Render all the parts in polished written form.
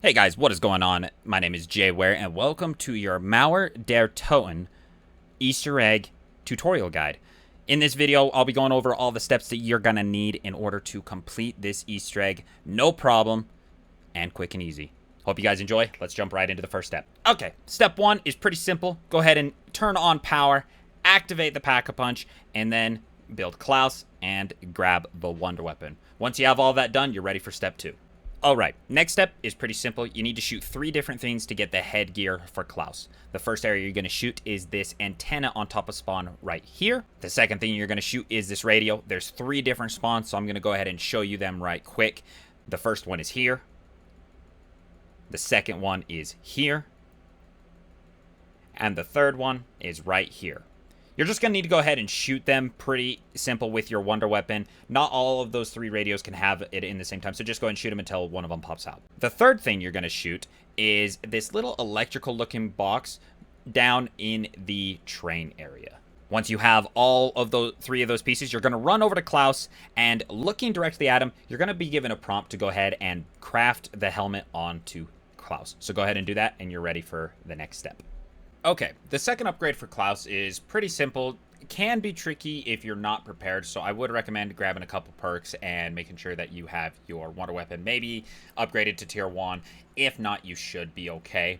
Hey guys, what is going on? My name is Jay Ware, and welcome to your Mauer Der Toten Easter egg tutorial guide. In this video, I'll be going over all the steps that you're gonna need in order to complete this Easter egg. No problem, and quick and easy. Hope you guys enjoy. Let's jump right into the first step. Okay, step one is pretty simple. Go ahead and turn on power, activate the Pack-a-Punch, and then build Klaus and grab the Wonder Weapon. Once you have all that done, you're ready for step two. Alright, next step is pretty simple. You need to shoot 3 different things to get the headgear for Klaus. The first area you're going to shoot is this antenna on top of spawn right here. The second thing you're going to shoot is this radio. There's 3 different spawns, so I'm going to go ahead and show you them right quick. The first one is here. The second one is here. And the third one is right here. You're just going to need to go ahead and shoot them pretty simple with your Wonder Weapon. Not all of those 3 radios can have it in the same time, so just go ahead and shoot them until one of them pops out. The third thing you're going to shoot is this little electrical looking box down in the train area. Once you have all of those 3 of those pieces, you're going to run over to Klaus, and looking directly at him, you're going to be given a prompt to go ahead and craft the helmet onto Klaus. So go ahead and do that, and you're ready for the next step. Okay, the second upgrade for Klaus is pretty simple. It can be tricky if you're not prepared, so I would recommend grabbing a couple perks and making sure that you have your Wonder Weapon maybe upgraded to tier 1. If not, you should be okay.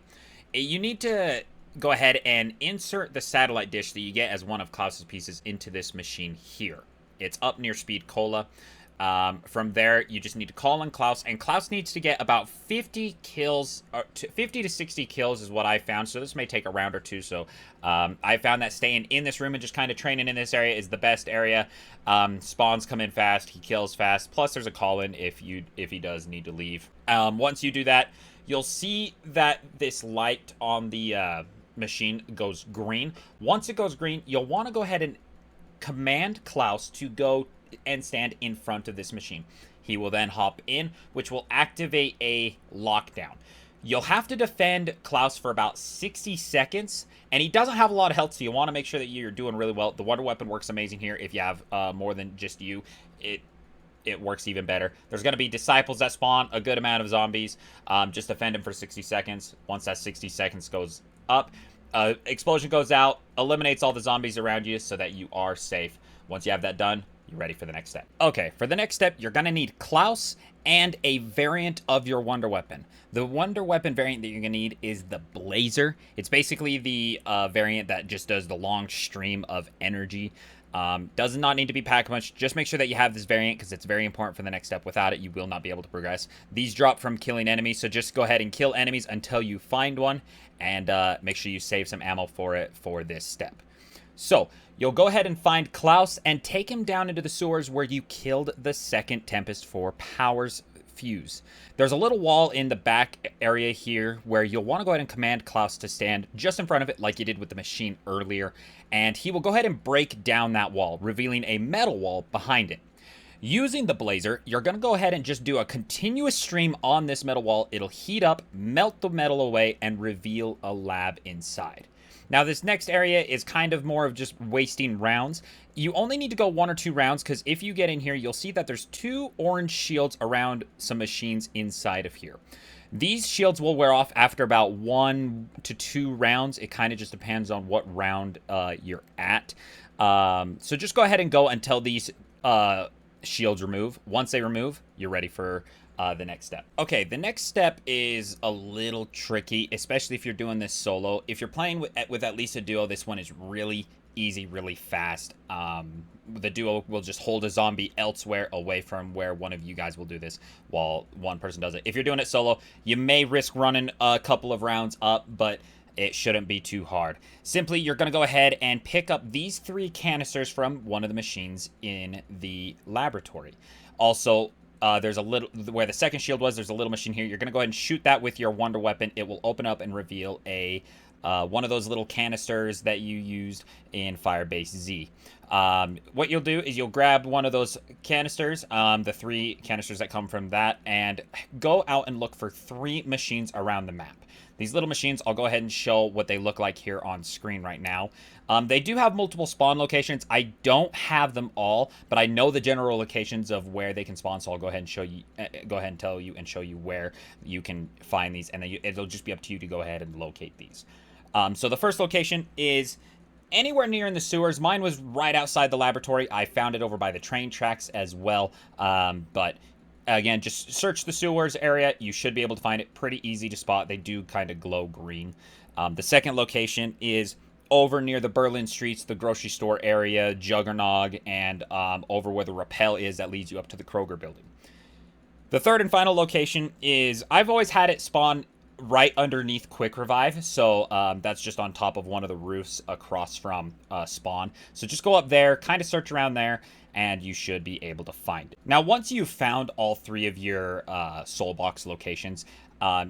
You need to go ahead and insert the satellite dish that you get as one of Klaus's pieces into this machine here. It's up near Speed Cola. From there, you just need to call on Klaus, and Klaus needs to get about 50 kills, 50 to 60 kills is what I found, so this may take a round or two, so I found that staying in this room and just kind of training in this area is the best area. Spawns come in fast, he kills fast, plus there's a call-in if he does need to leave. Once you do that, you'll see that this light on the machine goes green. Once it goes green, you'll want to go ahead and command Klaus to go and stand in front of this machine. He will then hop in, which will activate a lockdown. You'll have to defend Klaus for about 60 seconds, and he doesn't have a lot of health, so you want to make sure that you're doing really well. The Wonder Weapon works amazing here. If you have more than just you, it works even better. There's going to be disciples that spawn, a good amount of zombies. Just defend him for 60 seconds. Once that 60 seconds goes up, explosion goes out, eliminates all the zombies around you so that you are safe. Once you have that done, you're ready for the next step. Okay, for the next step, you're going to need Klaus and a variant of your Wonder Weapon. The Wonder Weapon variant that you're going to need is the Blazer. It's basically the variant that just does the long stream of energy. Does not need to be Pack-a-Punch. Just make sure that you have this variant because it's very important for the next step. Without it, you will not be able to progress. These drop from killing enemies, so just go ahead and kill enemies until you find one, and make sure you save some ammo for it for this step. So, you'll go ahead and find Klaus and take him down into the sewers where you killed the second Tempest for Power's fuse. There's a little wall in the back area here where you'll want to go ahead and command Klaus to stand just in front of it like you did with the machine earlier, and he will go ahead and break down that wall, revealing a metal wall behind it. Using the Blazer, you're going to go ahead and just do a continuous stream on this metal wall. It'll heat up, melt the metal away, and reveal a lab inside. Now, this next area is kind of more of just wasting rounds. You only need to go 1 or 2 rounds, because if you get in here, you'll see that there's 2 orange shields around some machines inside of here. These shields will wear off after about 1 to 2 rounds. It kind of just depends on what round you're at. So just go ahead and go until these shields remove. Once they remove, you're ready for the next step. Okay, the next step is a little tricky, especially if you're doing this solo. If you're playing with at least a duo, this one is really easy, really fast. The duo will just hold a zombie elsewhere away from where one of you guys will do this while one person does it. If you're doing it solo, you may risk running a couple of rounds up, but it shouldn't be too hard. Simply, you're going to go ahead and pick up these 3 canisters from one of the machines in the laboratory. Also, there's a little, where the second shield was, there's a little machine here. You're going to go ahead and shoot that with your Wonder Weapon. It will open up and reveal a one of those little canisters that you used in Firebase Z. What you'll do is you'll grab one of those canisters, the 3 canisters that come from that, and go out and look for 3 machines around the map. These little machines, I'll go ahead and show what they look like here on screen right now. They do have multiple spawn locations. I don't have them all, but I know the general locations of where they can spawn, so I'll go ahead and show you, tell you and show you where you can find these, and then it'll just be up to you to go ahead and locate these. So the first location is anywhere near in the sewers. Mine was right outside the laboratory. I found it over by the train tracks as well, but again, just search the sewers area. You should be able to find it. Pretty easy to spot. They do kind of glow green. The second location is over near the Berlin Streets, the grocery store area, Juggernog, and over where the rappel is that leads you up to the Kroger building. The third and final location is, I've always had it spawn right underneath Quick Revive, so that's just on top of one of the roofs across from spawn. So just go up there, kind of search around there, and you should be able to find it. Now, once you've found all 3 of your soul box locations,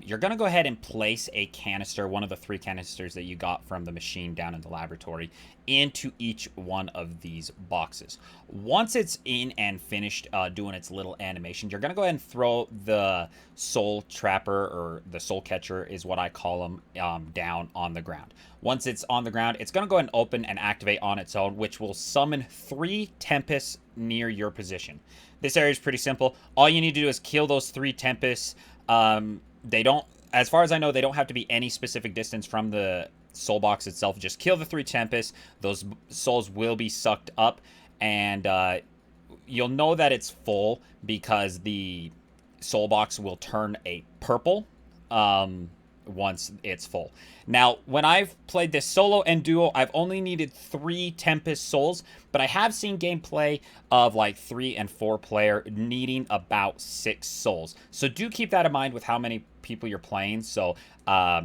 you're going to go ahead and place a canister, one of the 3 canisters that you got from the machine down in the laboratory, into each one of these boxes. Once it's in and finished doing its little animation, you're going to go ahead and throw the soul trapper, or the soul catcher is what I call them, down on the ground. Once it's on the ground, it's going to go ahead and open and activate on its own, which will summon 3 Tempests near your position. This area is pretty simple. All you need to do is kill those 3 Tempests. They don't, as far as I know, they don't have to be any specific distance from the soul box itself. Just kill the 3 Tempests. Those souls will be sucked up, and you'll know that it's full because the soul box will turn a purple once it's full. Now, when I've played this solo and duo, I've only needed 3 Tempest souls, but I have seen gameplay of like 3 and 4 player needing about 6 souls. So do keep that in mind with how many people you're playing. So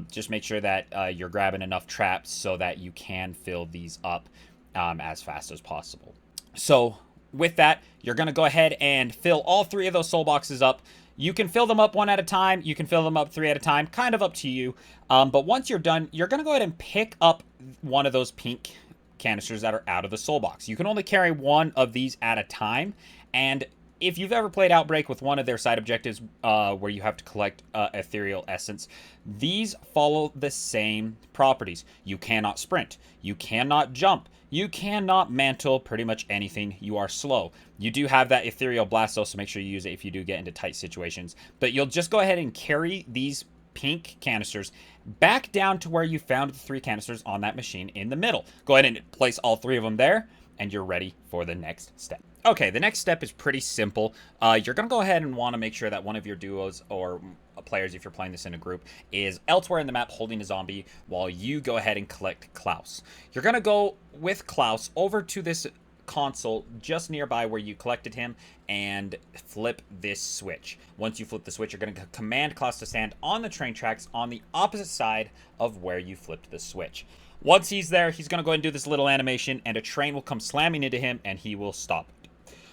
just make sure that you're grabbing enough traps so that you can fill these up as fast as possible. So with that, you're going to go ahead and fill all 3 of those soul boxes up. You can fill them up 1 at a time. You can fill them up 3 at a time. Kind of up to you. But once you're done, you're going to go ahead and pick up one of those pink canisters that are out of the soul box. You can only carry 1 of these at a time. And if you've ever played Outbreak with one of their side objectives where you have to collect ethereal essence, these follow the same properties. You cannot sprint. You cannot jump. You cannot mantle pretty much anything. You are slow. You do have that ethereal blast, though, so make sure you use it if you do get into tight situations. But you'll just go ahead and carry these pink canisters back down to where you found the 3 canisters on that machine in the middle. Go ahead and place all 3 of them there, and you're ready for the next step. Okay, the next step is pretty simple. You're going to go ahead and want to make sure that one of your duos or players, if you're playing this in a group, is elsewhere in the map holding a zombie while you go ahead and collect Klaus. You're going to go with Klaus over to this console just nearby where you collected him and flip this switch. Once you flip the switch, you're going to command Klaus to stand on the train tracks on the opposite side of where you flipped the switch. Once he's there, he's going to go ahead and do this little animation, and a train will come slamming into him, and he will stop.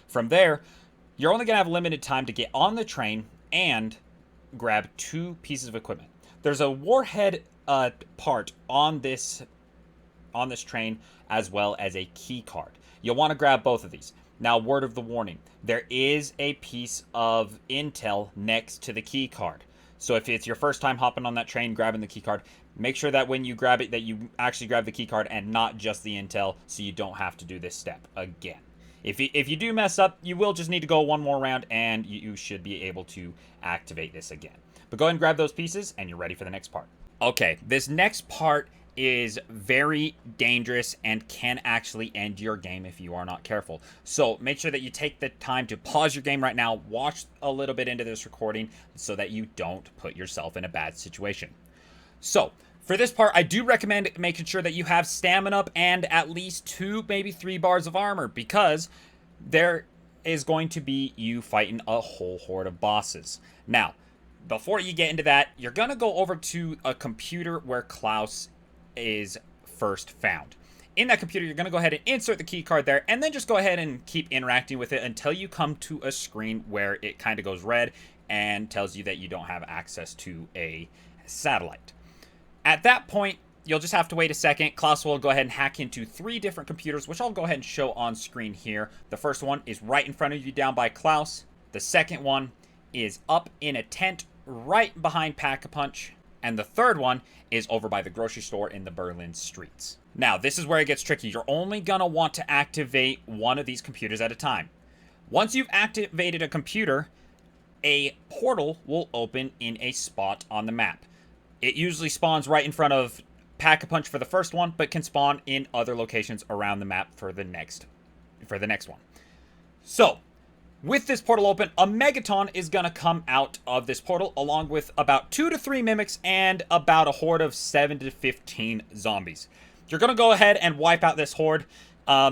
From there, you're only going to have limited time to get on the train and grab 2 pieces of equipment. There's a warhead part on this train, as well as a key card. You'll want to grab both of these. Now, word of the warning, there is a piece of intel next to the key card. So if it's your first time hopping on that train, grabbing the key card, make sure that when you grab it, that you actually grab the key card and not just the intel, so you don't have to do this step again. If you do mess up, you will just need to go 1 more round, and you should be able to activate this again. But go ahead and grab those pieces, and you're ready for the next part. Okay, this next part is very dangerous and can actually end your game if you are not careful. So make sure that you take the time to pause your game right now, watch a little bit into this recording so that you don't put yourself in a bad situation. So for this part, I do recommend making sure that you have stamina up and at least 2, maybe 3 bars of armor, because there is going to be you fighting a whole horde of bosses. Now, before you get into that, you're going to go over to a computer where Klaus is first found. In that computer, you're going to go ahead and insert the key card there, and then just go ahead and keep interacting with it until you come to a screen where it kind of goes red and tells you that you don't have access to a satellite. At that point, you'll just have to wait a second. Klaus will go ahead and hack into 3 different computers, which I'll go ahead and show on screen here. The first one is right in front of you down by Klaus. The second one is up in a tent right behind Pack-a-Punch. And the third one is over by the grocery store in the Berlin streets. Now, this is where it gets tricky. You're only going to want to activate one of these computers at a time. Once you've activated a computer, a portal will open in a spot on the map. It usually spawns right in front of Pack-a-Punch for the first one, but can spawn in other locations around the map for the next one. So, with this portal open, a Megaton is going to come out of this portal, along with about 2 to 3 mimics and about a horde of 7 to 15 zombies. You're going to go ahead and wipe out this horde.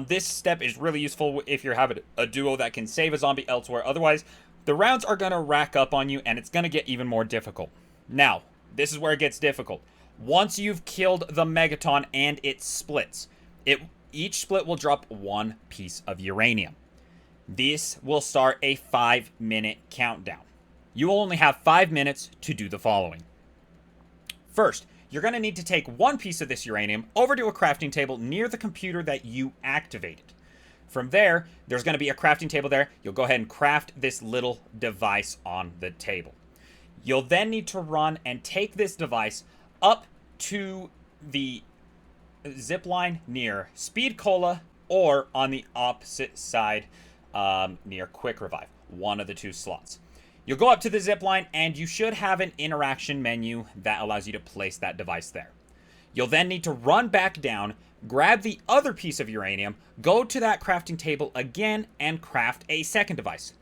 This step is really useful if you're having a duo that can save a zombie elsewhere. Otherwise, the rounds are going to rack up on you, and it's going to get even more difficult. Now, this is where it gets difficult. Once you've killed the Megaton and it splits, each split will drop 1 piece of uranium. This will start a 5-minute countdown. You will only have 5 minutes to do the following. First, you're going to need to take 1 piece of this uranium over to a crafting table near the computer that you activated. From there, there's going to be a crafting table there. You'll go ahead and craft this little device on the table. You'll then need to run and take this device up to the zip line near Speed Cola or on the opposite side near Quick Revive, one of the 2 slots. You'll go up to the zip line and you should have an interaction menu that allows you to place that device there. You'll then need to run back down, grab the other piece of uranium, go to that crafting table again and craft a second device.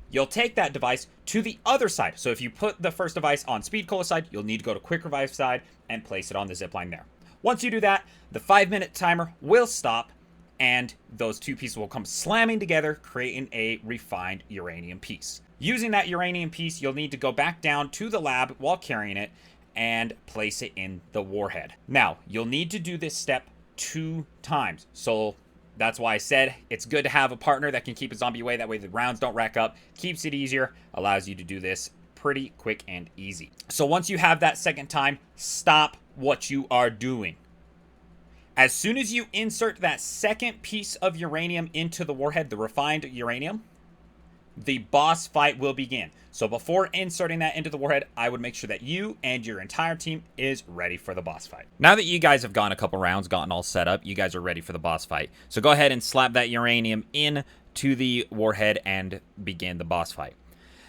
You'll take that device to the other side. So if you put the first device on Speed Cola side, you'll need to go to Quick Revive side and place it on the zip line there. Once you do that, the 5-minute timer will stop and those 2 pieces will come slamming together, creating a refined uranium piece. Using that uranium piece, you'll need to go back down to the lab while carrying it and place it in the warhead. Now, you'll need to do this step 2 times. So that's why I said it's good to have a partner that can keep a zombie away. That way the rounds don't rack up, keeps it easier, allows you to do this pretty quick and easy. So once you have that second time, stop what you are doing. As soon as you insert that second piece of uranium into the warhead, the refined uranium, the boss fight will begin. So before inserting that into the warhead, I would make sure that you and your entire team is ready for the boss fight. Now that you guys have gone a couple rounds, gotten all set up, you guys are ready for the boss fight. So go ahead and slap that uranium into the warhead and begin the boss fight.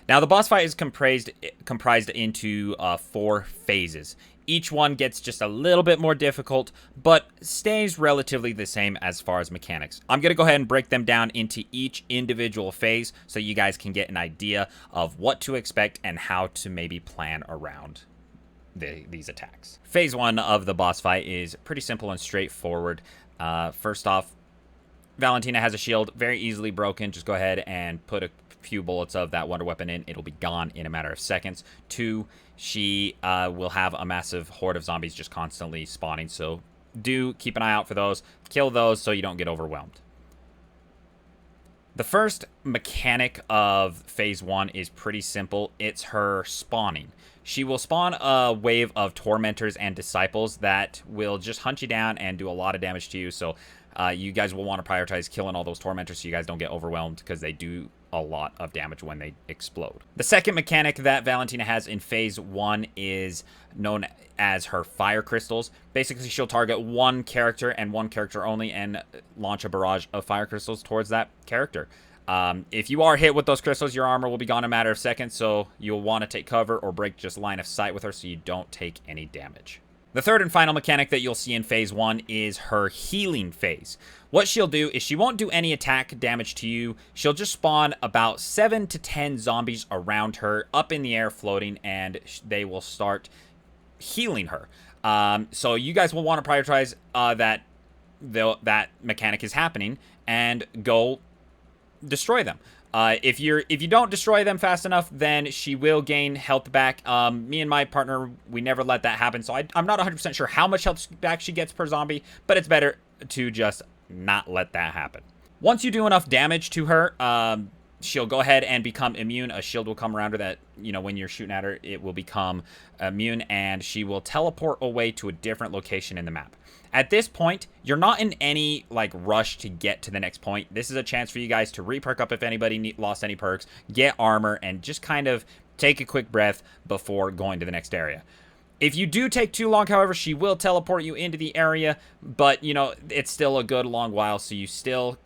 Now the boss fight is comprised into 4 phases. Each one gets just a little bit more difficult, but stays relatively the same as far as mechanics. I'm going to go ahead and break them down into each individual phase so you guys can get an idea of what to expect and how to maybe plan around these attacks. Phase 1 of the boss fight is pretty simple and straightforward. First off, Valentina has a shield, very easily broken. Just go ahead and put a few bullets of that wonder weapon in. It'll be gone in a matter of seconds. 2, she will have a massive horde of zombies just constantly spawning, so do keep an eye out for those. Kill those so you don't get overwhelmed. The first mechanic of phase 1 is pretty simple. It's her spawning. She will spawn a wave of tormentors and disciples that will just hunt you down and do a lot of damage to you, so you guys will want to prioritize killing all those tormentors so you guys don't get overwhelmed, because they do a lot of damage when they explode. The second mechanic that Valentina has in phase 1 is known as her fire crystals. Basically, she'll target one character and one character only and launch a barrage of fire crystals towards that character. If you are hit with those crystals, your armor will be gone in a matter of seconds, so you'll want to take cover or break just line of sight with her so you don't take any damage. The third and final mechanic that you'll see in phase 1 is her healing phase. What she'll do is she won't do any attack damage to you. She'll just spawn about 7 to 10 zombies around her, up in the air floating, and they will start healing her. So you guys will want to prioritize that mechanic is happening and go destroy them. If you don't destroy them fast enough, then she will gain health back. Me and my partner, we never let that happen, so I'm not 100% sure how much health back she gets per zombie, but it's better to just not let that happen. Once you do enough damage to her, she'll go ahead and become immune. A shield will come around her that, you know, when you're shooting at her, it will become immune, and she will teleport away to a different location in the map. At this point, you're not in any, like, rush to get to the next point. This is a chance for you guys to re-perk up if anybody lost any perks, get armor, and just kind of take a quick breath before going to the next area. If you do take too long, however, she will teleport you into the area, but, you know, it's still a good long while, so you still,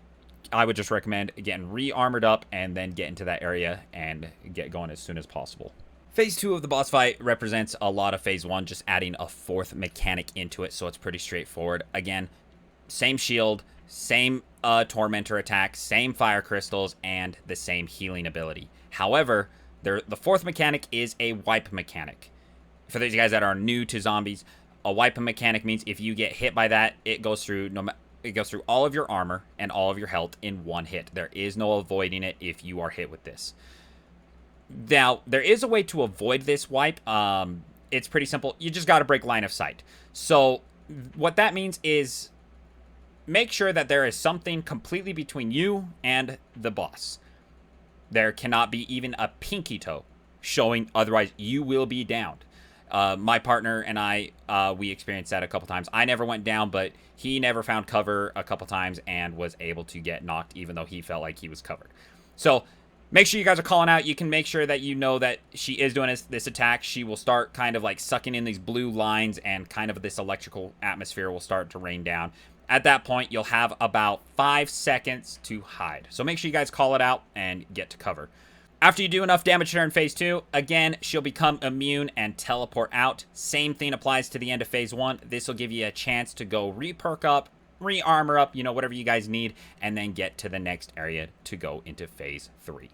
I would just recommend getting re-armored up and then get into that area and get going as soon as possible. Phase 2 of the boss fight represents a lot of Phase 1, just adding a 4th mechanic into it, so it's pretty straightforward. Again, same shield, same Tormentor attack, same fire crystals, and the same healing ability. However, the 4th mechanic is a wipe mechanic. For those guys that are new to zombies, a wipe mechanic means if you get hit by that, it goes through all of your armor and all of your health in one hit. There is no avoiding it if you are hit with this. Now, there is a way to avoid this wipe. It's pretty simple. You just got to break line of sight. So what that means is make sure that there is something completely between you and the boss. There cannot be even a pinky toe showing, otherwise you will be downed. My partner and I, we experienced that a couple times. I never went down, but he never found cover a couple times and was able to get knocked even though he felt like he was covered. So make sure you guys are calling out. You can make sure that you know that she is doing this attack. She will start kind of like sucking in these blue lines, and kind of this electrical atmosphere will start to rain down. At that point, you'll have about 5 seconds to hide. So make sure you guys call it out and get to cover. After you do enough damage to her in Phase 2, again, she'll become immune and teleport out. Same thing applies to the end of Phase 1. This will give you a chance to go re-perk up, re-armor up, you know, whatever you guys need, and then get to the next area to go into Phase 3.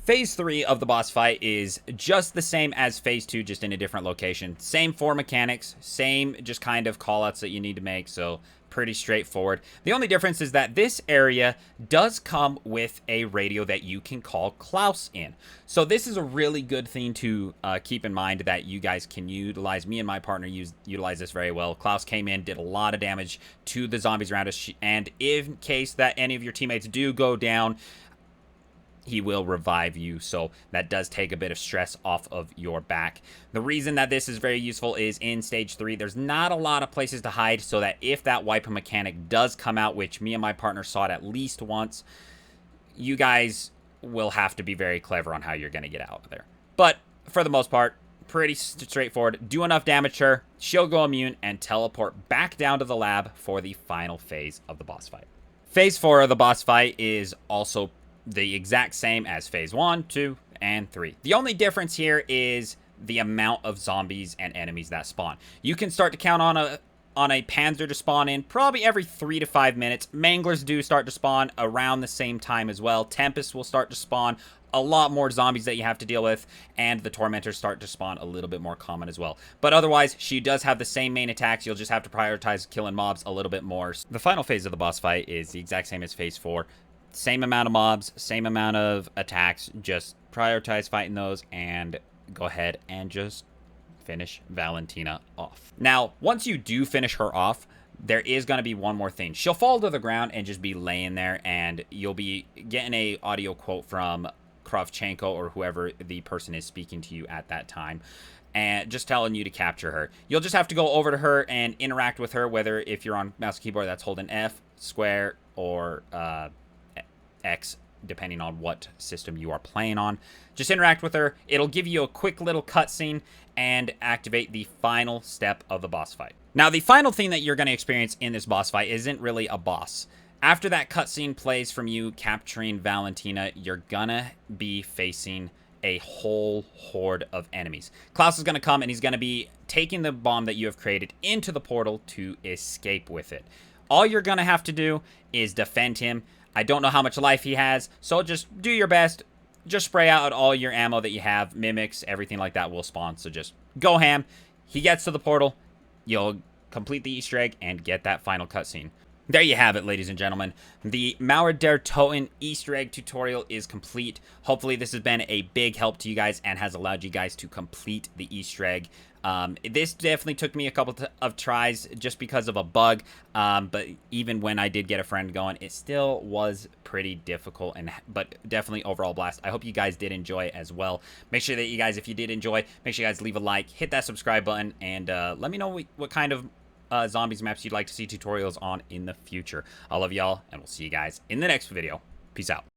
Phase 3 of the boss fight is just the same as Phase 2, just in a different location. Same 4 mechanics, same just kind of callouts that you need to make, so pretty straightforward. The only difference is that this area does come with a radio that you can call Klaus in. So this is a really good thing to keep in mind, that you guys can utilize. Me and my partner utilize this very well. Klaus came in, did a lot of damage to the zombies around us, and in case that any of your teammates do go down, he will revive you, so that does take a bit of stress off of your back. The reason that this is very useful is in Stage 3, there's not a lot of places to hide, so that if that wiper mechanic does come out, which me and my partner saw it at least once, you guys will have to be very clever on how you're going to get out of there. But for the most part, pretty straightforward. Do enough damage to her, she'll go immune, and teleport back down to the lab for the final phase of the boss fight. Phase 4 of the boss fight is also the exact same as Phase 1, 2, and 3. The only difference here is the amount of zombies and enemies that spawn. You can start to count on a Panzer to spawn in probably every 3 to 5 minutes. Manglers do start to spawn around the same time as well. Tempests will start to spawn. A lot more zombies that you have to deal with, and the Tormentors start to spawn a little bit more common as well. But otherwise, she does have the same main attacks. You'll just have to prioritize killing mobs a little bit more. The final phase of the boss fight is the exact same as Phase 4. Same amount of mobs, same amount of attacks, just prioritize fighting those and go ahead and just finish Valentina off. Now, once you do finish her off, there is going to be one more thing. She'll fall to the ground and just be laying there, and you'll be getting a audio quote from Kravchenko or whoever the person is speaking to you at that time, and just telling you to capture her. You'll just have to go over to her and interact with her, whether if you're on mouse and keyboard, that's holding F, square, or X, depending on what system you are playing on. Just interact with her. It'll give you a quick little cutscene and activate the final step of the boss fight. Now, the final thing that you're going to experience in this boss fight isn't really a boss. After that cutscene plays from you capturing Valentina, you're gonna be facing a whole horde of enemies. Klaus is gonna come and he's gonna be taking the bomb that you have created into the portal to escape with it. All you're gonna have to do is defend him. I don't know how much life he has, so just do your best. Just spray out all your ammo that you have. Mimics, everything like that will spawn, so just go ham. He gets to the portal, you'll complete the Easter egg and get that final cutscene. There you have it, ladies and gentlemen. The Mauer Der Toten Easter egg tutorial is complete. Hopefully this has been a big help to you guys and has allowed you guys to complete the Easter egg. This definitely took me a couple of tries just because of a bug, but even when I did get a friend going, it still was pretty difficult, but definitely overall blast. I hope you guys did enjoy it as well. Make sure that you guys, if you did enjoy, make sure you guys leave a like, hit that subscribe button, and let me know what kind of zombies maps you'd like to see tutorials on in the future. I love y'all, and we'll see you guys in the next video. Peace out.